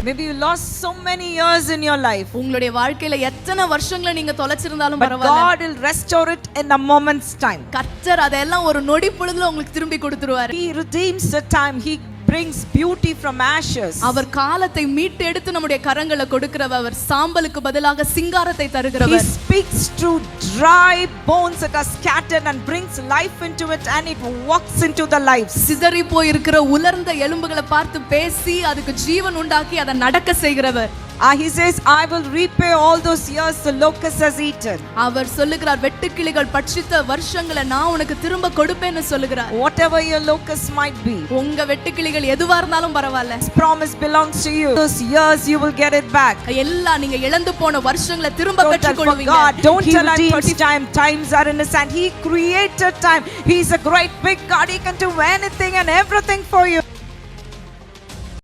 Maybe you lost so many years in your life. உங்களுடைய வாழ்க்கையில எத்தனை வருஷங்களை நீங்க தொலைச்சிருந்தாலும் But பரவாயில்லை. God will restore it in a moment's time. கர்த்தர் அதெல்லாம் ஒரு நொடி பொழுதுல உங்களுக்கு திரும்பி கொடுத்துருவாரு. He redeems the time. He brings beauty from ashes. அவர் காலத்தை மீட்டு எடுத்து நம்முடைய கரங்களை கொடுக்கிறவர். அவர் சாம்பலுக்கு பதிலாக சிங்காரத்தை He தருகிறவர். speaks through dry bones that are scattered and brings life into it, and it walks into the lives. சிதறி போய் இருக்கிற உலர்ந்த எலும்புகளை பார்த்து பேசி அதுக்கு ஜீவன் உண்டாக்கி அதை நடக்க செய்கிறவர். He says, I will repay all those years the locust has eaten. அவர் சொல்லுகிறார், வெட்டுக்கிளிகள் பட்சித்த வருஷங்களை நான் உனக்கு திரும்ப கொடுப்பேன்னு சொல்லுகிறார். Whatever your locust might be, உங்க வெட்டுக்கிளிகள் எதுவா இருந்தாலும் பரவாயில்ல, His promise belongs to you. Those years you will get it back. எல்லாம் நீங்க இழந்து போன வருஷங்களை திரும்ப பெற்றுக்கொள்வீங்க. Don't tell until time. Times are in His hand. He created time. He's a great big God. He can do anything and everything for you.